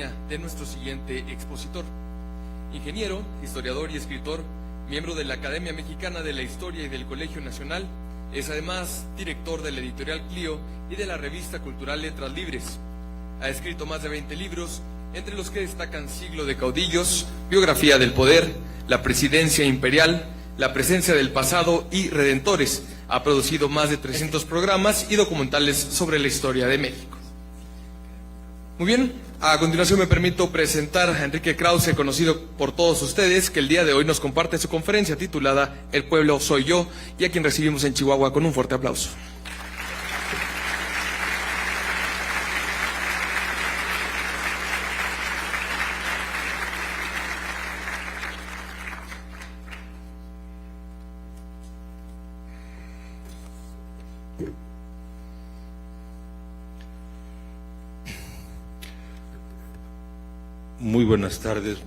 de nuestro siguiente expositor. Ingeniero, historiador y escritor, miembro de la Academia Mexicana de la Historia y del Colegio Nacional, es además director de la editorial Clio y de la revista cultural Letras Libres. Ha escrito más de 20 libros, entre los que destacan Siglo de Caudillos, Biografía del Poder, La Presidencia Imperial, La Presencia del Pasado y Redentores. Ha producido más de 300 programas y documentales sobre la historia de México. Muy bien, a continuación me permito presentar a Enrique Krause, conocido por todos ustedes, que el día de hoy nos comparte su conferencia titulada El pueblo soy yo, y a quien recibimos en Chihuahua con un fuerte aplauso. Muy buenas tardes,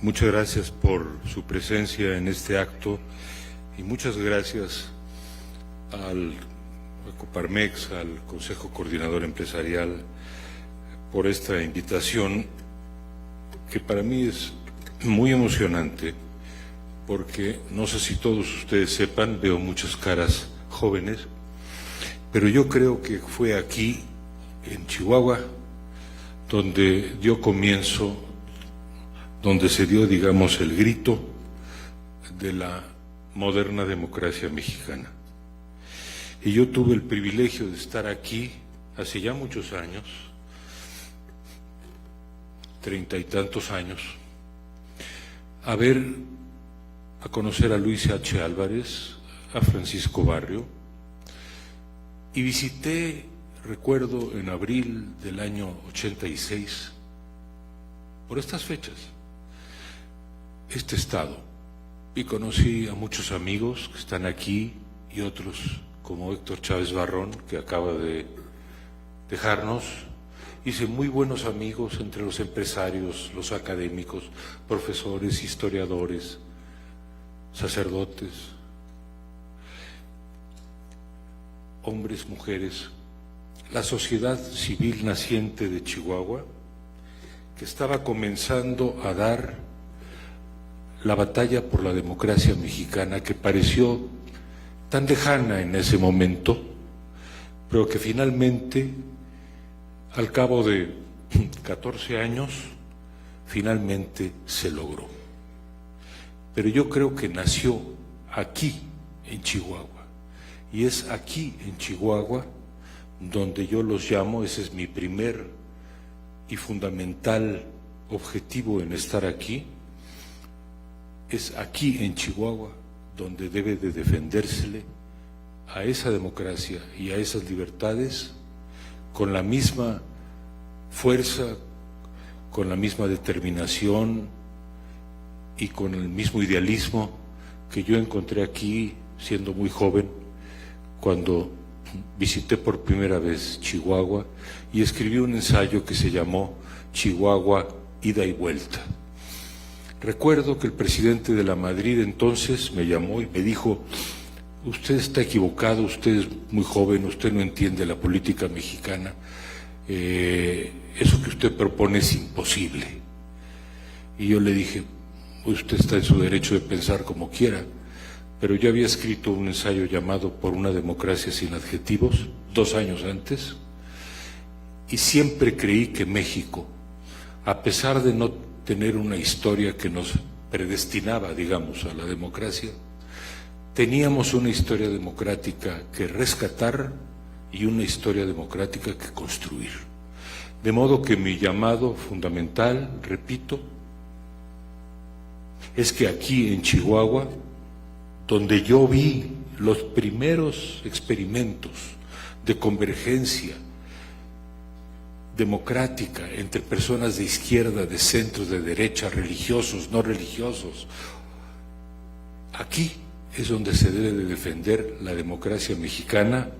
muchas gracias por su presencia en este acto y muchas gracias al Coparmex, al Consejo Coordinador Empresarial por esta invitación que para mí es muy emocionante porque no sé si todos ustedes sepan, veo muchas caras jóvenes, pero yo creo que fue aquí en Chihuahua donde dio comienzo, donde se dio, digamos, el grito de la moderna democracia mexicana. Y yo tuve el privilegio de estar aquí hace ya muchos años, 30 y tantos años, a conocer a Luis H. Álvarez, a Francisco Barrio, y visité, recuerdo, en abril del año 86, por estas fechas, este estado, y conocí a muchos amigos que están aquí y otros como Héctor Chávez Barrón, que acaba de dejarnos. Hice muy buenos amigos entre los empresarios, los académicos, profesores, historiadores, sacerdotes, hombres, mujeres, la sociedad civil naciente de Chihuahua, que estaba comenzando a dar la batalla por la democracia mexicana, que pareció tan lejana en ese momento, pero que finalmente, al cabo de 14 años, finalmente se logró. Pero yo creo que nació aquí, en Chihuahua, y es aquí, en Chihuahua, donde yo los llamo, ese es mi primer y fundamental objetivo en estar aquí, es aquí en Chihuahua donde debe de defendérsele a esa democracia y a esas libertades con la misma fuerza, con la misma determinación y con el mismo idealismo que yo encontré aquí siendo muy joven, cuando visité por primera vez Chihuahua y escribí un ensayo que se llamó Chihuahua, ida y vuelta. Recuerdo que el presidente de la Madrid entonces me llamó y me dijo: usted está equivocado, usted es muy joven, usted no entiende la política mexicana, eso que usted propone es imposible. Y yo le dije: usted está en su derecho de pensar como quiera, pero yo había escrito un ensayo llamado Por una democracia sin adjetivos 2 años antes, y siempre creí que México, a pesar de no tener una historia que nos predestinaba, digamos, a la democracia, teníamos una historia democrática que rescatar y una historia democrática que construir. De modo que mi llamado fundamental, repito, es que aquí en Chihuahua, donde yo vi los primeros experimentos de convergencia democrática entre personas de izquierda, de centro, de derecha, religiosos, no religiosos, aquí es donde se debe de defender la democracia mexicana,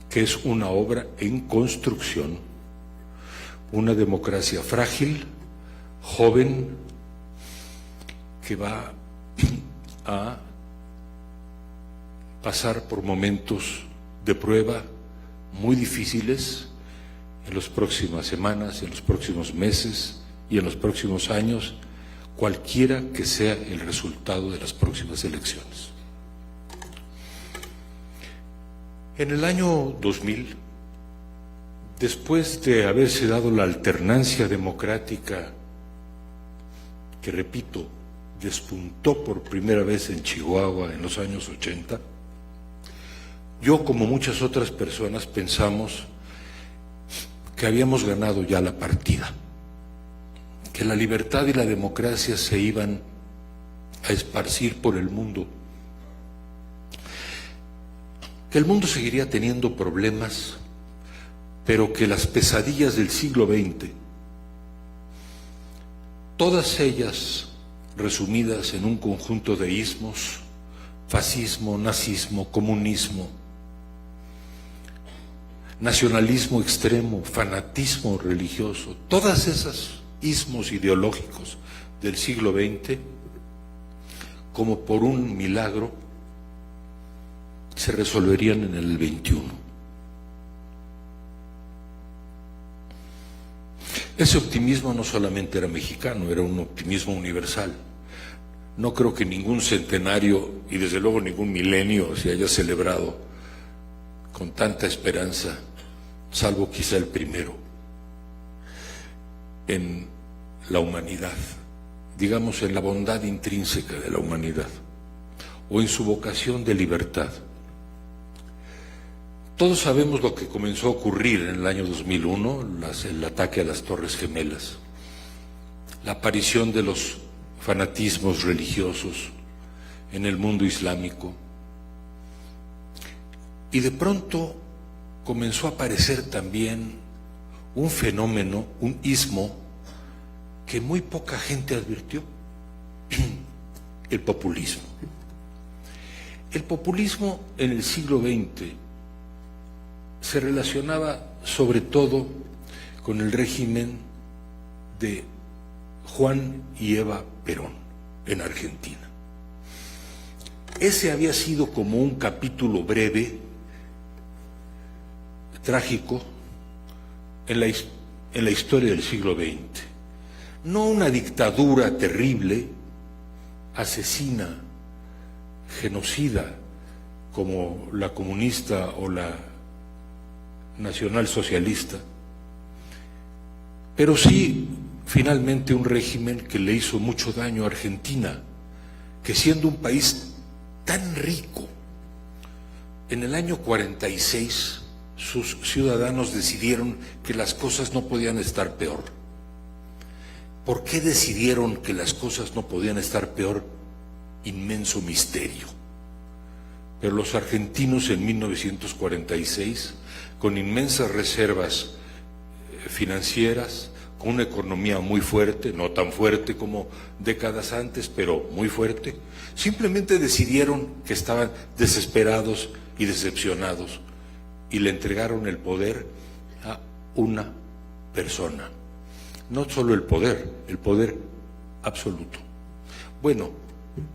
que es una obra en construcción, una democracia frágil, joven, que va a pasar por momentos de prueba muy difíciles, en las próximas semanas, en los próximos meses y en los próximos años, cualquiera que sea el resultado de las próximas elecciones. En el año 2000, después de haberse dado la alternancia democrática, que repito, despuntó por primera vez en Chihuahua en los años 80, yo, como muchas otras personas, pensamos que habíamos ganado ya la partida, que la libertad y la democracia se iban a esparcir por el mundo, que el mundo seguiría teniendo problemas, pero que las pesadillas del siglo XX, todas ellas resumidas en un conjunto de ismos, fascismo, nazismo, comunismo, nacionalismo extremo, fanatismo religioso, todas esas ismos ideológicos del siglo XX, como por un milagro, se resolverían en el XXI. Ese optimismo no solamente era mexicano, era un optimismo universal. No creo que ningún centenario y desde luego ningún milenio se haya celebrado con tanta esperanza, salvo quizá el primero, en la humanidad, digamos en la bondad intrínseca de la humanidad, o en su vocación de libertad. Todos sabemos lo que comenzó a ocurrir en el año 2001, el ataque a las Torres Gemelas, la aparición de los fanatismos religiosos en el mundo islámico, y de pronto comenzó a aparecer también un fenómeno, un ismo, que muy poca gente advirtió: el populismo. El populismo en el siglo XX se relacionaba sobre todo con el régimen de Juan y Eva Perón en Argentina. Ese había sido como un capítulo breve, trágico, en la historia del siglo XX. No una dictadura terrible, asesina, genocida, como la comunista o la nacionalsocialista, pero sí finalmente un régimen que le hizo mucho daño a Argentina, que siendo un país tan rico, en el año 46 sus ciudadanos decidieron que las cosas no podían estar peor. ¿Por qué decidieron que las cosas no podían estar peor? Inmenso misterio. Pero los argentinos en 1946, con inmensas reservas financieras, con una economía muy fuerte, no tan fuerte como décadas antes, pero muy fuerte, simplemente decidieron que estaban desesperados y decepcionados y le entregaron el poder a una persona. No solo el poder absoluto. Bueno,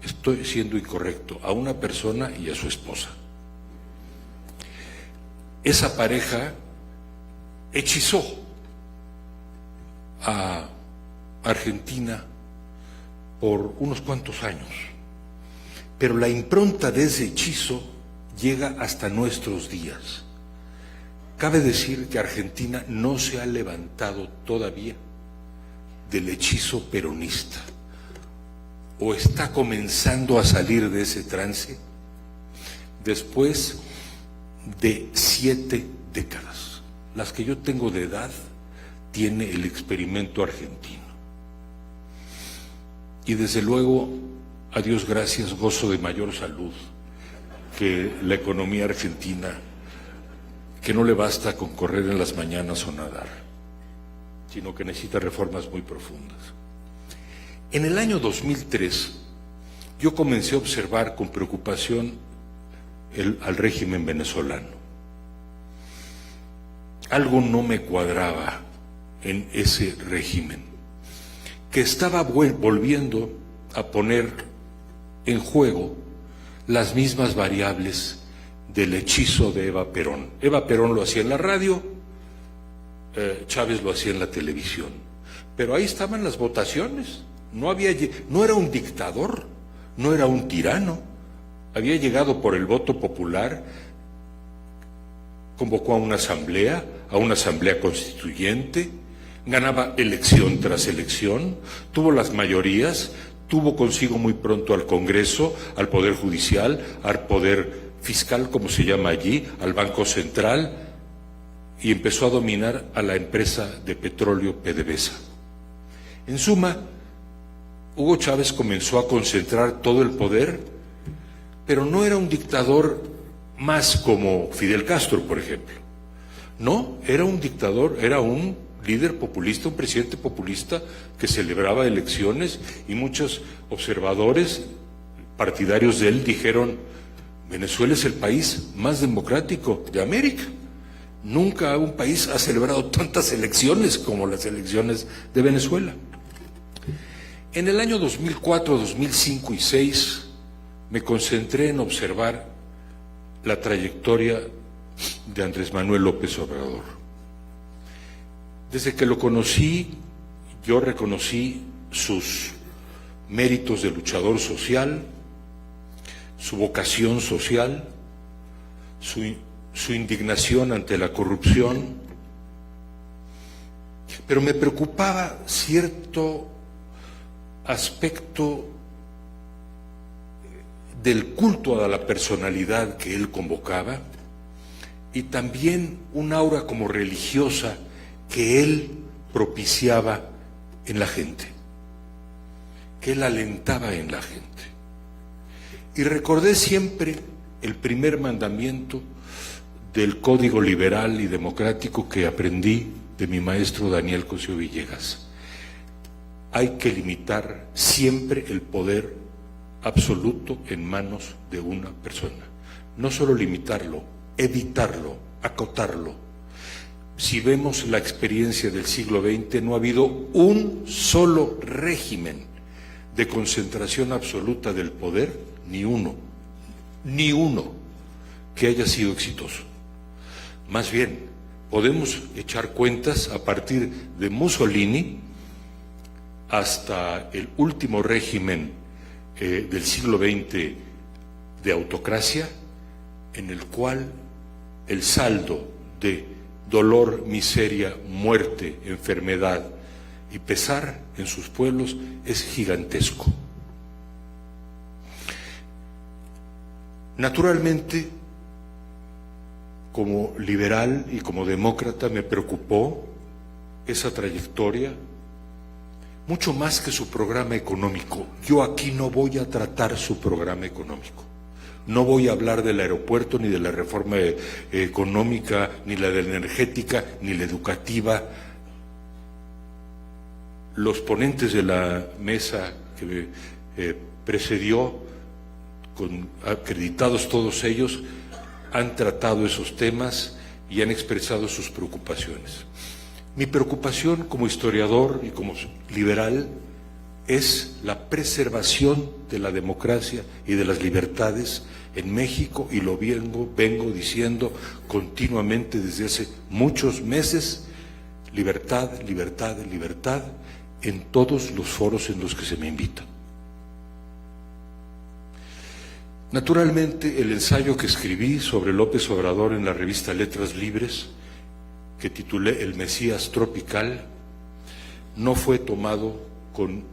estoy siendo incorrecto, a una persona y a su esposa. Esa pareja hechizó a Argentina por unos cuantos años, pero la impronta de ese hechizo llega hasta nuestros días. Cabe decir que Argentina no se ha levantado todavía del hechizo peronista, o está comenzando a salir de ese trance después de 7 décadas. Las que yo tengo de edad tiene el experimento argentino. Y desde luego, a Dios gracias, gozo de mayor salud que la economía argentina, que no le basta con correr en las mañanas o nadar, sino que necesita reformas muy profundas. En el año 2003, yo comencé a observar con preocupación al régimen venezolano. Algo no me cuadraba en ese régimen, que estaba volviendo a poner en juego las mismas variables del hechizo de Eva Perón. Eva Perón lo hacía en la radio, Chávez lo hacía en la televisión. Pero ahí estaban las votaciones. No era un dictador, no era un tirano. Había llegado por el voto popular, convocó a una asamblea constituyente, ganaba elección tras elección, tuvo las mayorías, tuvo consigo muy pronto al Congreso, al Poder Judicial, al Poder Fiscal, como se llama allí, al Banco Central, y empezó a dominar a la empresa de petróleo PDVSA. En suma, Hugo Chávez comenzó a concentrar todo el poder, pero no era un dictador más como Fidel Castro, por ejemplo. No, era un dictador, era un líder populista, un presidente populista que celebraba elecciones, y muchos observadores partidarios de él dijeron: Venezuela es el país más democrático de América. Nunca un país ha celebrado tantas elecciones como las elecciones de Venezuela. En el año 2004, 2005 y 2006 me concentré en observar la trayectoria de Andrés Manuel López Obrador. Desde que lo conocí, yo reconocí sus méritos de luchador social, su vocación social, su indignación ante la corrupción, pero me preocupaba cierto aspecto del culto a la personalidad que él convocaba, y también un aura como religiosa que él propiciaba en la gente, que él alentaba en la gente. Y recordé siempre el primer mandamiento del Código Liberal y Democrático que aprendí de mi maestro Daniel Cosío Villegas. Hay que limitar siempre el poder absoluto en manos de una persona. No solo limitarlo, evitarlo, acotarlo. Si vemos la experiencia del siglo XX, no ha habido un solo régimen de concentración absoluta del poder, ni uno, que haya sido exitoso. Más bien, podemos echar cuentas a partir de Mussolini hasta el último régimen del siglo XX de autocracia, en el cual el saldo de dolor, miseria, muerte, enfermedad y pesar en sus pueblos es gigantesco. Naturalmente, como liberal y como demócrata, me preocupó esa trayectoria, mucho más que su programa económico. Yo aquí no voy a tratar su programa económico. No voy a hablar del aeropuerto, ni de la reforma económica, ni la de la energética, ni la educativa. Los ponentes de la mesa que me precedió, acreditados todos ellos, han tratado esos temas y han expresado sus preocupaciones. Mi preocupación como historiador y como liberal es la preservación de la democracia y de las libertades en México, y lo vengo diciendo continuamente desde hace muchos meses: libertad, libertad, libertad, en todos los foros en los que se me invita. Naturalmente, el ensayo que escribí sobre López Obrador en la revista Letras Libres, que titulé El Mesías Tropical, no fue tomado con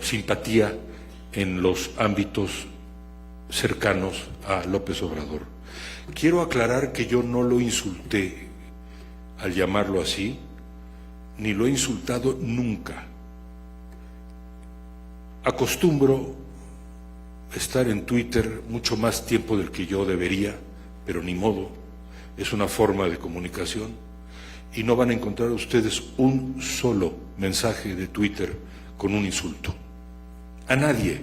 simpatía en los ámbitos cercanos a López Obrador. Quiero aclarar que yo no lo insulté al llamarlo así, ni lo he insultado nunca. Acostumbro estar en Twitter mucho más tiempo del que yo debería, pero ni modo, es una forma de comunicación, y no van a encontrar ustedes un solo mensaje de Twitter con un insulto a nadie,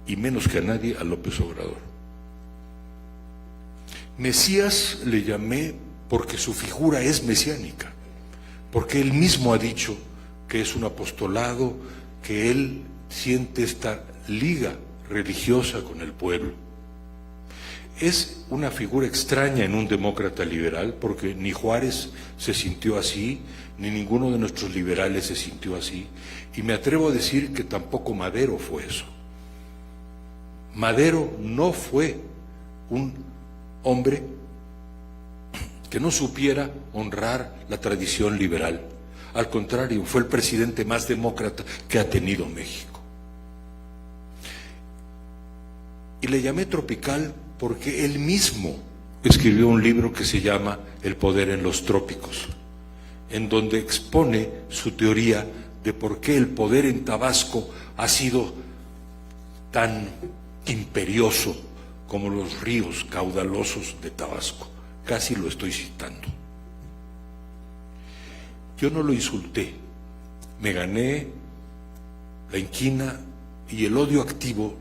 y menos que a nadie a López Obrador. Mesías le llamé porque su figura es mesiánica, porque él mismo ha dicho que es un apostolado, que él siente esta liga religiosa con el pueblo. Es una figura extraña en un demócrata liberal, porque ni Juárez se sintió así, ni ninguno de nuestros liberales se sintió así, y me atrevo a decir que tampoco Madero fue eso. Madero no fue un hombre que no supiera honrar la tradición liberal. Al contrario, fue el presidente más demócrata que ha tenido México. Y le llamé tropical porque él mismo escribió un libro que se llama El poder en los trópicos, en donde expone su teoría de por qué el poder en Tabasco ha sido tan imperioso como los ríos caudalosos de Tabasco. Casi lo estoy citando. Yo no lo insulté, me gané la inquina y el odio activo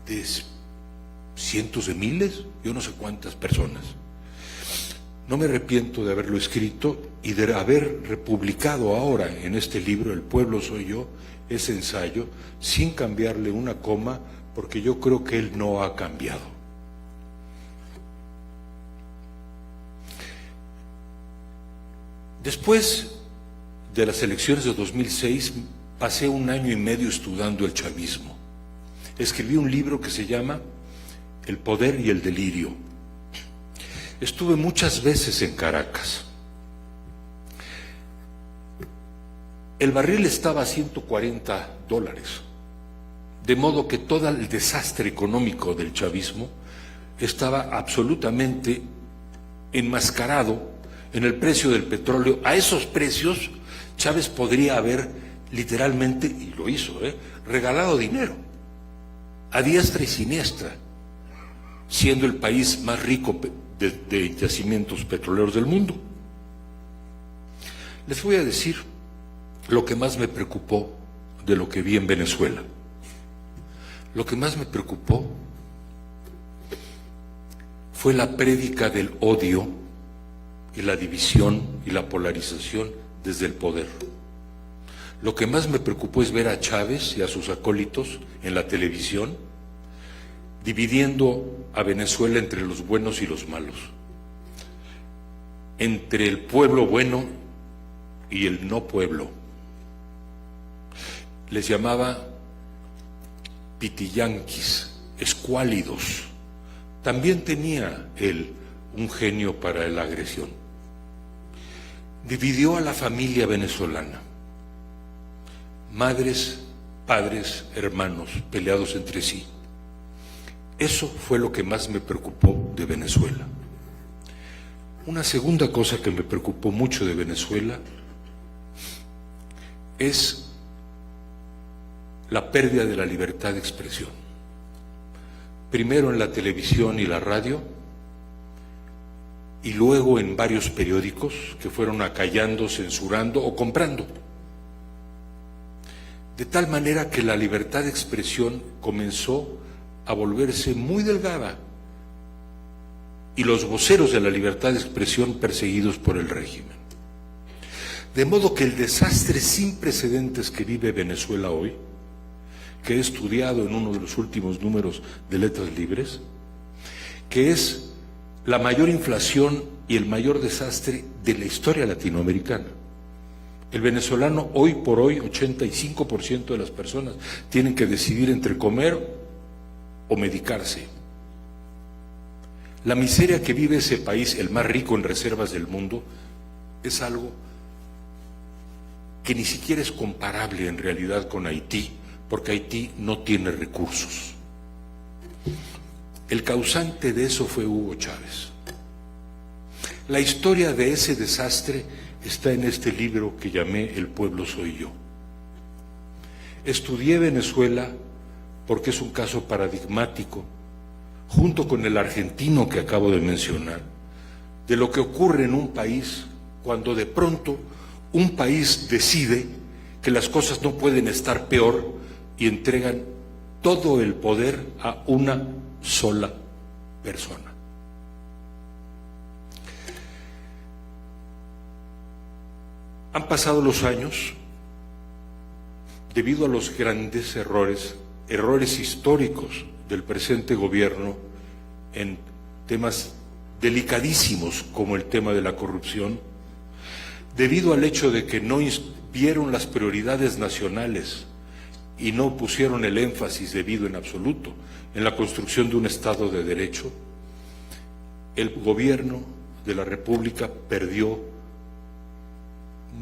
de cientos de miles, yo no sé cuántas personas. No me arrepiento de haberlo escrito y de haber republicado ahora en este libro, El pueblo soy yo, ese ensayo, sin cambiarle una coma, porque yo creo que él no ha cambiado. Después de las elecciones de 2006, pasé 1 año y medio estudiando el chavismo. Escribí un libro que se llama El poder y el delirio. Estuve muchas veces en Caracas. El barril estaba a $140, de modo que todo el desastre económico del chavismo estaba absolutamente enmascarado en el precio del petróleo. A esos precios Chávez podría haber literalmente, y lo hizo, regalado dinero a diestra y siniestra, siendo el país más rico de yacimientos petroleros del mundo. Les voy a decir lo que más me preocupó de lo que vi en Venezuela. Lo que más me preocupó fue la prédica del odio y la división y la polarización desde el poder. Lo que más me preocupó es ver a Chávez y a sus acólitos en la televisión dividiendo a Venezuela entre los buenos y los malos, entre el pueblo bueno y el no pueblo. Les llamaba pitiyanquis, escuálidos. También tenía él un genio para la agresión. Dividió a la familia venezolana, madres, padres, hermanos, peleados entre sí. Eso fue lo que más me preocupó de Venezuela. Una segunda cosa que me preocupó mucho de Venezuela es la pérdida de la libertad de expresión. Primero en la televisión y la radio, y luego en varios periódicos que fueron acallando, censurando o comprando. De tal manera que la libertad de expresión comenzó a volverse muy delgada y los voceros de la libertad de expresión perseguidos por el régimen. De modo que el desastre sin precedentes que vive Venezuela hoy, que he estudiado en uno de los últimos números de Letras Libres, que es la mayor inflación y el mayor desastre de la historia latinoamericana. El venezolano hoy por hoy, 85% de las personas tienen que decidir entre comer o medicarse. La miseria que vive ese país, el más rico en reservas del mundo, es algo que ni siquiera es comparable en realidad con Haití, porque Haití no tiene recursos. El causante de eso fue Hugo Chávez. La historia de ese desastre está en este libro que llamé El pueblo soy yo. Estudié Venezuela porque es un caso paradigmático, junto con el argentino que acabo de mencionar, de lo que ocurre en un país cuando de pronto un país decide que las cosas no pueden estar peor y entregan todo el poder a una sola persona. Han pasado los años, debido a los grandes errores históricos del presente gobierno en temas delicadísimos como el tema de la corrupción, debido al hecho de que no vieron las prioridades nacionales y no pusieron el énfasis debido en absoluto en la construcción de un Estado de Derecho, el gobierno de la República perdió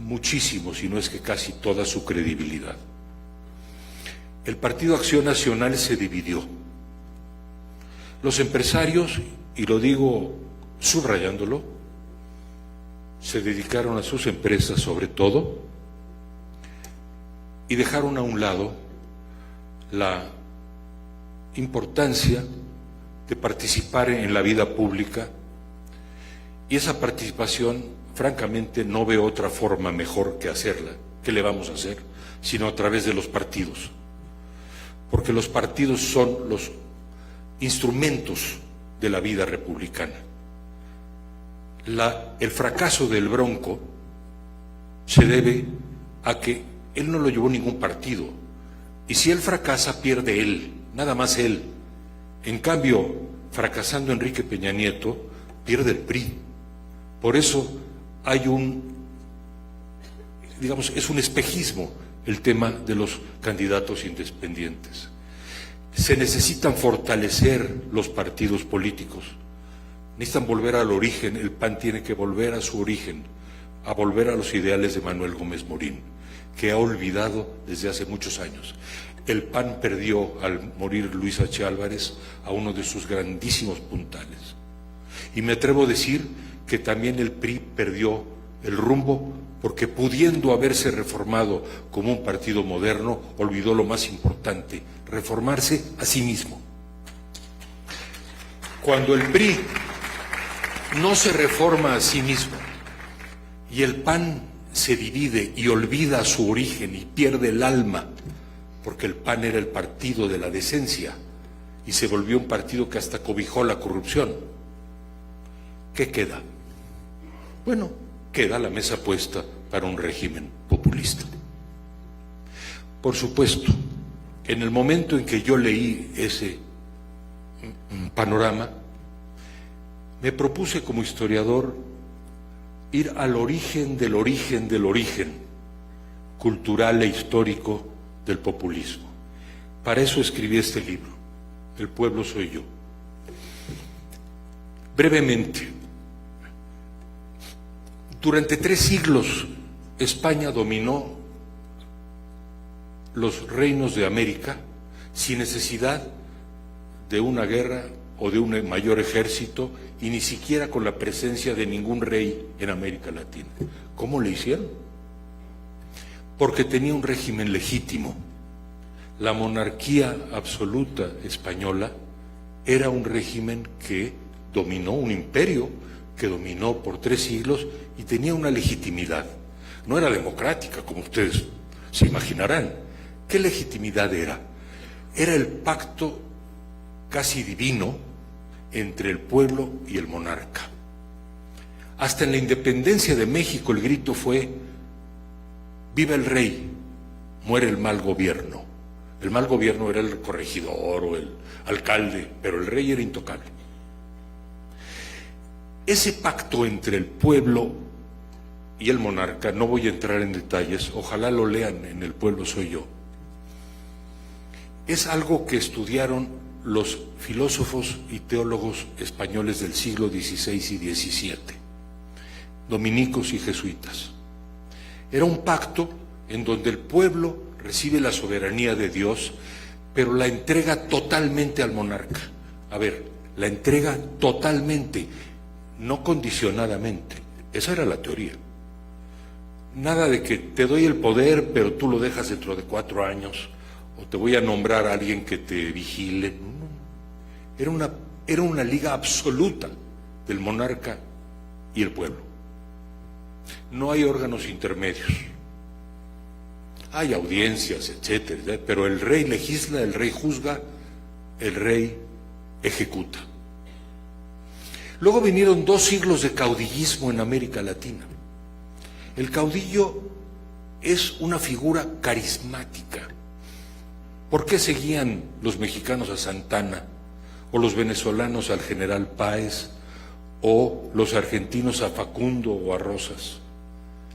muchísimo, si no es que casi toda su credibilidad. El Partido Acción Nacional se dividió. Los empresarios, y lo digo subrayándolo, se dedicaron a sus empresas sobre todo y dejaron a un lado la importancia de participar en la vida pública, y esa participación, francamente, no veo otra forma mejor que hacerla. ¿Qué le vamos a hacer? Sino a través de los partidos, porque los partidos son los instrumentos de la vida republicana. El fracaso del Bronco se debe a que él no lo llevó ningún partido, y si él fracasa, pierde él, nada más él. En cambio, fracasando Enrique Peña Nieto, pierde el PRI. Por eso hay es un espejismo el tema de los candidatos independientes. Se necesitan fortalecer los partidos políticos, necesitan volver al origen. El PAN tiene que volver a su origen, a volver a los ideales de Manuel Gómez Morín, que ha olvidado desde hace muchos años. El PAN perdió, al morir Luis H. Álvarez, a uno de sus grandísimos puntales. Y me atrevo a decir que también el PRI perdió el rumbo, porque pudiendo haberse reformado como un partido moderno, olvidó lo más importante: reformarse a sí mismo. Cuando el PRI no se reforma a sí mismo y el PAN se divide y olvida su origen y pierde el alma, porque el PAN era el partido de la decencia y se volvió un partido que hasta cobijó la corrupción, ¿qué queda? Bueno, queda la mesa puesta para un régimen populista. Por supuesto, en el momento en que yo leí ese panorama, me propuse como historiador ir al origen del origen del origen cultural e histórico del populismo. Para eso escribí este libro, El pueblo soy yo. Brevemente, durante 3 siglos España dominó los reinos de América sin necesidad de una guerra o de un mayor ejército, y ni siquiera con la presencia de ningún rey en América Latina. ¿Cómo le hicieron? Porque tenía un régimen legítimo. La monarquía absoluta española era un régimen que dominó, un imperio que dominó por 3 siglos y tenía una legitimidad. No era democrática, como ustedes se imaginarán. ¿Qué legitimidad era? Era el pacto casi divino entre el pueblo y el monarca. Hasta en la independencia de México el grito fue: viva el rey, muere el mal gobierno. El mal gobierno era el corregidor o el alcalde, pero el rey era intocable. Ese pacto entre el pueblo y el monarca, no voy a entrar en detalles, ojalá lo lean en El pueblo soy yo, es algo que estudiaron los filósofos y teólogos españoles del siglo XVI y XVII, dominicos y jesuitas. Era un pacto en donde el pueblo recibe la soberanía de Dios, pero la entrega totalmente al monarca. A ver, la entrega totalmente, no condicionadamente. Esa era la teoría. Nada de que te doy el poder, pero tú lo dejas dentro de 4 años, o te voy a nombrar a alguien que te vigile. No. Era una liga absoluta del monarca y el pueblo. No hay órganos intermedios. Hay audiencias, etcétera, pero el rey legisla, el rey juzga, el rey ejecuta. Luego vinieron 2 siglos de caudillismo en América Latina. El caudillo es una figura carismática. ¿Por qué seguían los mexicanos a Santana? o los venezolanos al general Páez, o los argentinos a Facundo o a Rosas.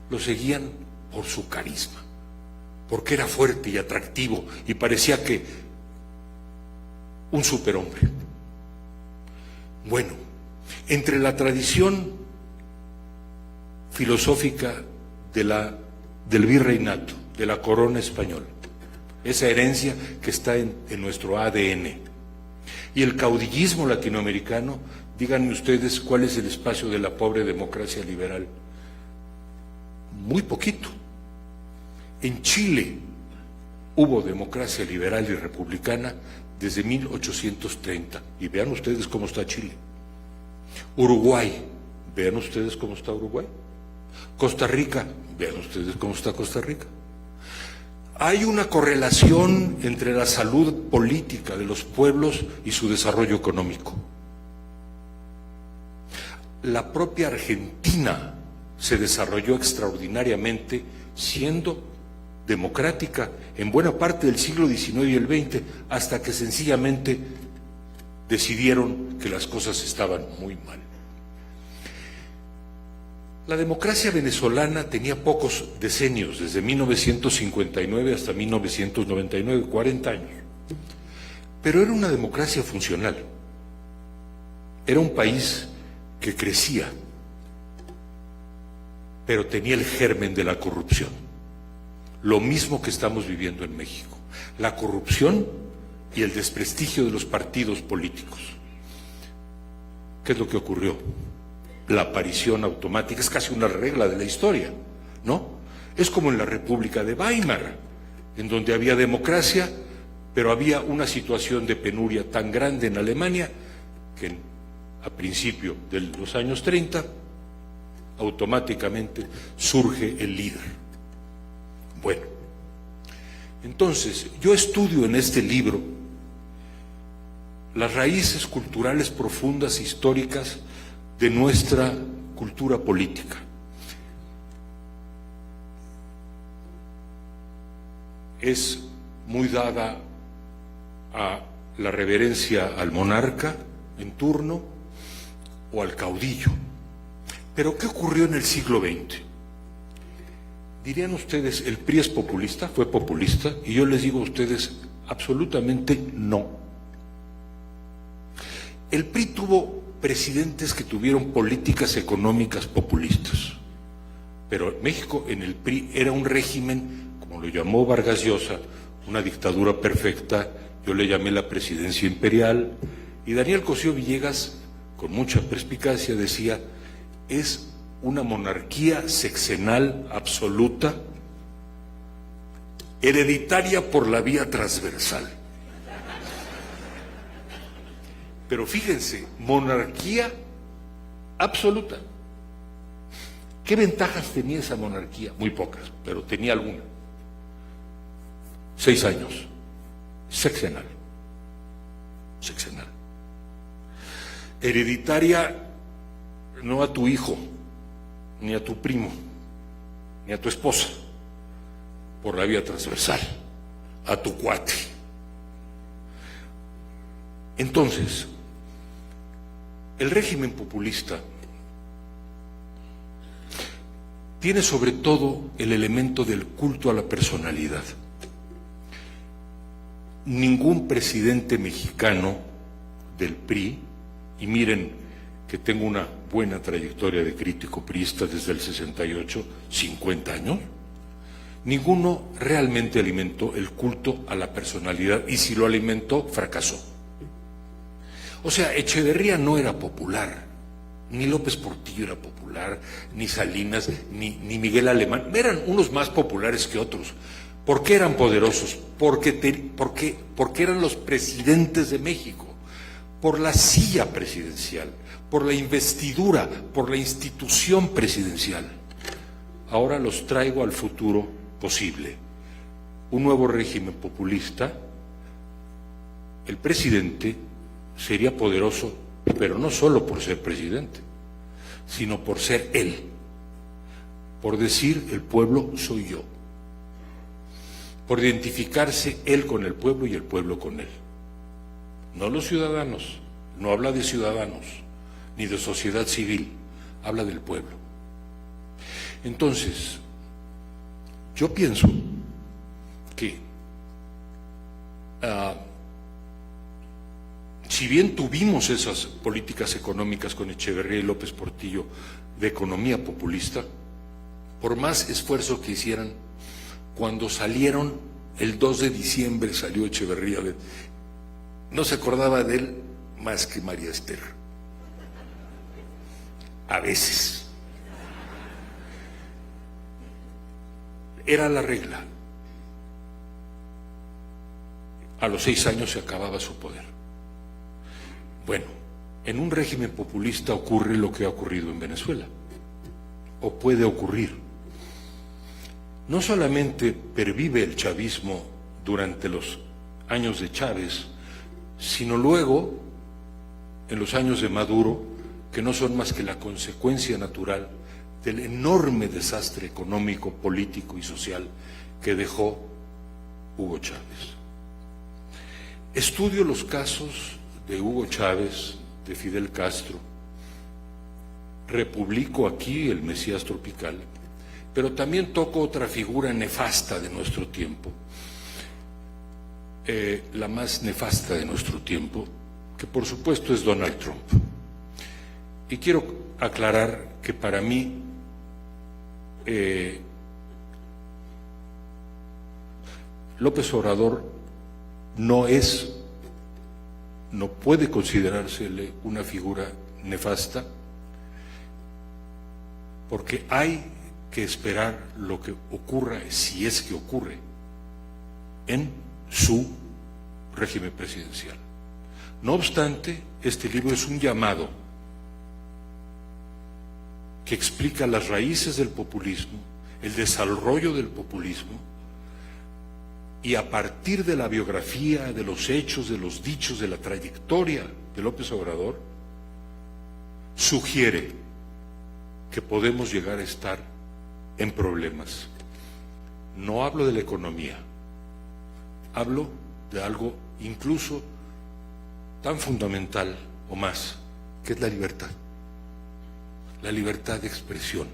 Lo seguían por su carisma, porque era fuerte y atractivo y parecía que un superhombre. Bueno, entre la tradición filosófica del virreinato, de la corona española, esa herencia que está en nuestro ADN, y el caudillismo latinoamericano, díganme ustedes cuál es el espacio de la pobre democracia liberal. Muy poquito. En Chile hubo democracia liberal y republicana desde 1830, y vean ustedes cómo está Chile. Uruguay, vean ustedes cómo está Uruguay. Costa Rica, vean ustedes cómo está Costa Rica. Hay una correlación entre la salud política de los pueblos y su desarrollo económico. La propia Argentina se desarrolló extraordinariamente siendo democrática en buena parte del siglo XIX y el XX, hasta que sencillamente decidieron que las cosas estaban muy mal. La democracia venezolana tenía pocos decenios, desde 1959 hasta 1999, 40 años. Pero era una democracia funcional. Era un país que crecía, pero tenía el germen de la corrupción. Lo mismo que estamos viviendo en México. La corrupción y el desprestigio de los partidos políticos. ¿Qué es lo que ocurrió? La aparición automática, es casi una regla de la historia, ¿no? Es como en la República de Weimar, en donde había democracia, pero había una situación de penuria tan grande en Alemania que a principio de los años 30 automáticamente surge el líder. Bueno, entonces yo estudio en este libro las raíces culturales profundas, históricas, de nuestra cultura política. Es muy dada a la reverencia al monarca en turno o al caudillo. Pero ¿qué ocurrió en el siglo XX? Dirían ustedes, ¿el PRI es populista? ¿Fue populista? Y yo les digo a ustedes, absolutamente no. El PRI tuvo presidentes que tuvieron políticas económicas populistas, pero México en el PRI era un régimen, como lo llamó Vargas Llosa, una dictadura perfecta. Yo le llamé la presidencia imperial, y Daniel Cosío Villegas, con mucha perspicacia, decía, es una monarquía sexenal absoluta, hereditaria por la vía transversal. Pero fíjense, monarquía absoluta. ¿Qué ventajas tenía esa monarquía? Muy pocas, pero tenía alguna. 6 años, sexenal. Hereditaria no a tu hijo, ni a tu primo, ni a tu esposa, por la vía transversal, a tu cuate. Entonces, el régimen populista tiene sobre todo el elemento del culto a la personalidad. Ningún presidente mexicano del PRI, y miren que tengo una buena trayectoria de crítico priista desde el 68, 50 años, ninguno realmente alimentó el culto a la personalidad, y si lo alimentó, fracasó. O sea, Echeverría no era popular, ni López Portillo era popular, ni Salinas, ni Miguel Alemán. Eran unos más populares que otros. ¿Por qué eran poderosos? Porque eran los presidentes de México, por la silla presidencial, por la investidura, por la institución presidencial. Ahora los traigo al futuro posible. Un nuevo régimen populista, el presidente sería poderoso, pero no solo por ser presidente, sino por ser él, por decir el pueblo soy yo, por identificarse él con el pueblo y el pueblo con él, no los ciudadanos, no habla de ciudadanos, ni de sociedad civil, habla del pueblo. Entonces, yo pienso que si bien tuvimos esas políticas económicas con Echeverría y López Portillo de economía populista, por más esfuerzo que hicieran, cuando salieron, el 2 de diciembre salió Echeverría, no se acordaba de él más que María Esther. A veces. Era la regla. A los 6 años se acababa su poder. Bueno, en un régimen populista ocurre lo que ha ocurrido en Venezuela, o puede ocurrir. No solamente pervive el chavismo durante los años de Chávez, sino luego, en los años de Maduro, que no son más que la consecuencia natural del enorme desastre económico, político y social que dejó Hugo Chávez. Estudio los casos de Hugo Chávez, de Fidel Castro, republico aquí el Mesías tropical, pero también toco otra figura nefasta de nuestro tiempo, la más nefasta de nuestro tiempo, que por supuesto es Donald Trump. Y quiero aclarar que para mí López Obrador no puede considerársele una figura nefasta, porque hay que esperar lo que ocurra, si es que ocurre, en su régimen presidencial. No obstante, este libro es un llamado que explica las raíces del populismo, el desarrollo del populismo, y a partir de la biografía, de los hechos, de los dichos, de la trayectoria de López Obrador, sugiere que podemos llegar a estar en problemas. No hablo de la economía, hablo de algo incluso tan fundamental o más, que es la libertad de expresión.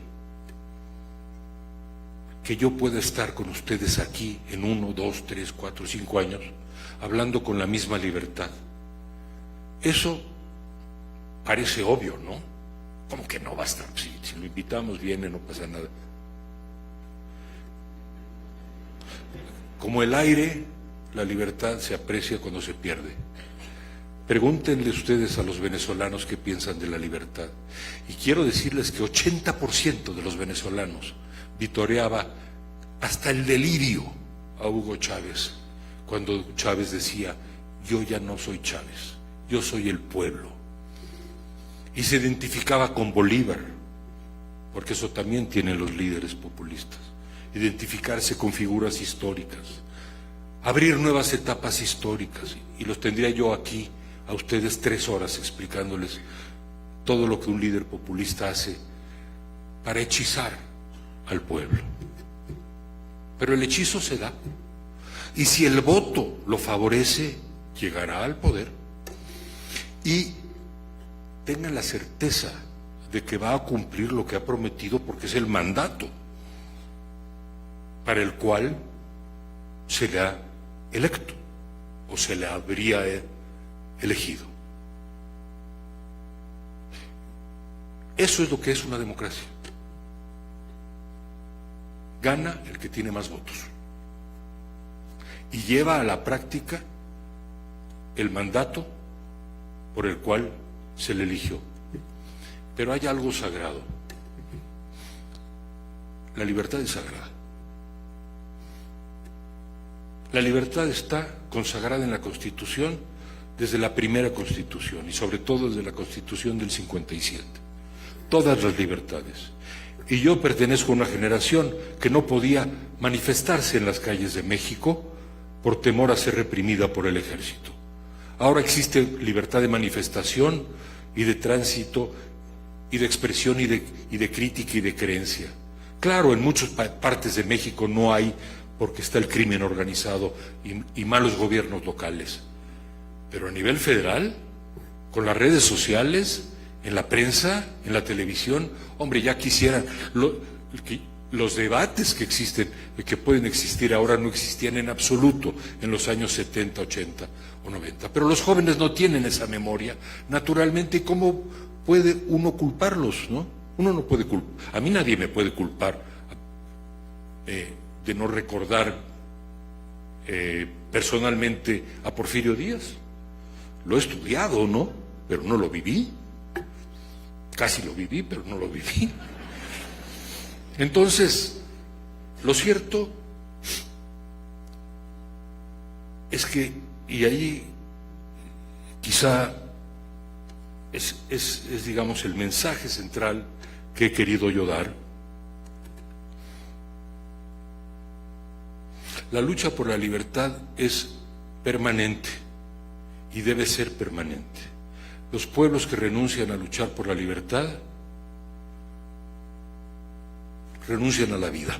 Que yo pueda estar con ustedes aquí en 1, 2, 3, 4, 5 años, hablando con la misma libertad. Eso parece obvio, ¿no? ¿Cómo que no basta? Si lo invitamos, viene, no pasa nada. Como el aire, la libertad se aprecia cuando se pierde. Pregúntenle ustedes a los venezolanos qué piensan de la libertad. Y quiero decirles que 80% de los venezolanos vitoreaba hasta el delirio a Hugo Chávez, cuando Chávez decía: yo ya no soy Chávez, yo soy el pueblo. Y se identificaba con Bolívar, porque eso también tienen los líderes populistas, identificarse con figuras históricas, abrir nuevas etapas históricas, y los tendría yo aquí a ustedes 3 horas explicándoles todo lo que un líder populista hace para hechizar al pueblo. Pero el hechizo se da, y si el voto lo favorece, llegará al poder. Y tengan la certeza de que va a cumplir lo que ha prometido, porque es el mandato para el cual se le ha electo o se le habría elegido. Eso es lo que es una democracia. Gana el que tiene más votos y lleva a la práctica el mandato por el cual se le eligió. Pero hay algo sagrado. La libertad es sagrada. La libertad está consagrada en la Constitución desde la primera Constitución y sobre todo desde la Constitución del 57. Todas las libertades. Y yo pertenezco a una generación que no podía manifestarse en las calles de México por temor a ser reprimida por el ejército. Ahora existe libertad de manifestación y de tránsito y de expresión y de crítica y de creencia. Claro, en muchas partes de México no hay, porque está el crimen organizado y malos gobiernos locales. Pero a nivel federal, con las redes sociales, en la prensa, en la televisión. Hombre, ya quisieran los debates que existen, que pueden existir ahora, no existían en absoluto en los años 70, 80 o 90. Pero los jóvenes no tienen esa memoria, naturalmente. ¿Cómo puede uno culparlos, no? Uno no puede culpar. A mí nadie me puede culpar de no recordar personalmente a Porfirio Díaz. Lo he estudiado, ¿no? Pero no lo viví. Casi lo viví, pero no lo viví. Entonces, lo cierto es que, y ahí quizá es digamos el mensaje central que he querido yo dar. La lucha por la libertad es permanente y debe ser permanente. Los pueblos que renuncian a luchar por la libertad renuncian a la vida.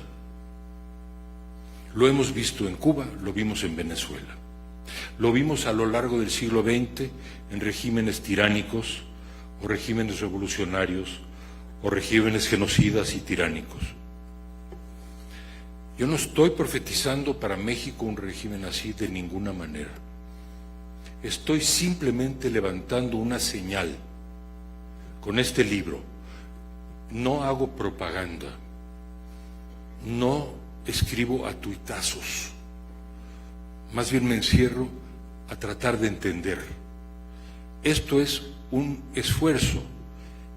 Lo hemos visto en Cuba, lo vimos en Venezuela, lo vimos a lo largo del siglo XX en regímenes tiránicos o regímenes revolucionarios o regímenes genocidas y tiránicos. Yo no estoy profetizando para México un régimen así de ninguna manera. Estoy simplemente levantando una señal con este libro. No hago propaganda, no escribo a tuitazos, más bien me encierro a tratar de entender. Esto es un esfuerzo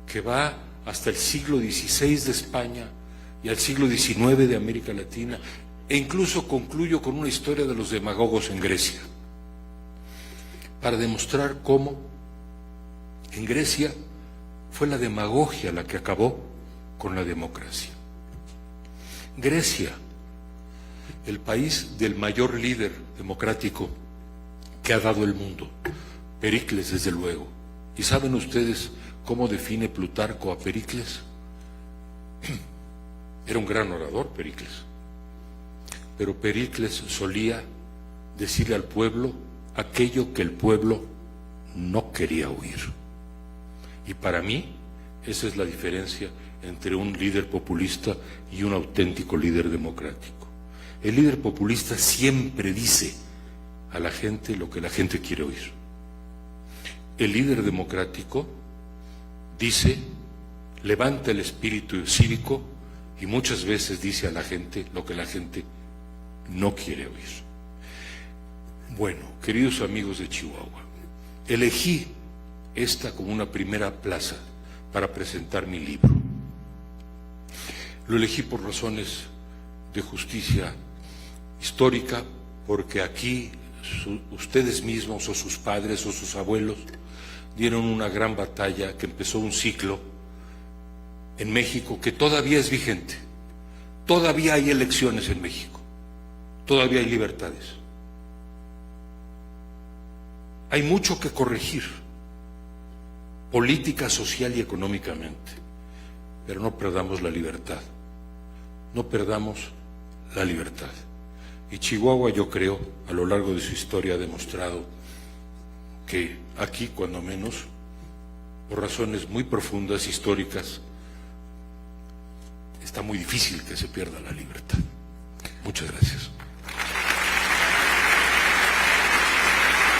que va hasta el siglo XVI de España y al siglo XIX de América Latina, e incluso concluyo con una historia de los demagogos en Grecia, para demostrar cómo en Grecia fue la demagogia la que acabó con la democracia. Grecia, el país del mayor líder democrático que ha dado el mundo, Pericles desde luego. ¿Y saben ustedes cómo define Plutarco a Pericles? Era un gran orador, Pericles, pero Pericles solía decirle al pueblo aquello que el pueblo no quería oír. Y para mí esa es la diferencia entre un líder populista y un auténtico líder democrático. El líder populista siempre dice a la gente lo que la gente quiere oír. El líder democrático dice, levanta el espíritu cívico y muchas veces dice a la gente lo que la gente no quiere oír. Bueno, queridos amigos de Chihuahua, elegí esta como una primera plaza para presentar mi libro. Lo elegí por razones de justicia histórica, porque aquí ustedes mismos o sus padres o sus abuelos dieron una gran batalla que empezó un ciclo en México que todavía es vigente. Todavía hay elecciones en México, todavía hay libertades. Hay mucho que corregir, política, social y económicamente, pero no perdamos la libertad, no perdamos la libertad. Y Chihuahua, yo creo, a lo largo de su historia ha demostrado que aquí, cuando menos, por razones muy profundas, históricas, está muy difícil que se pierda la libertad. Muchas gracias.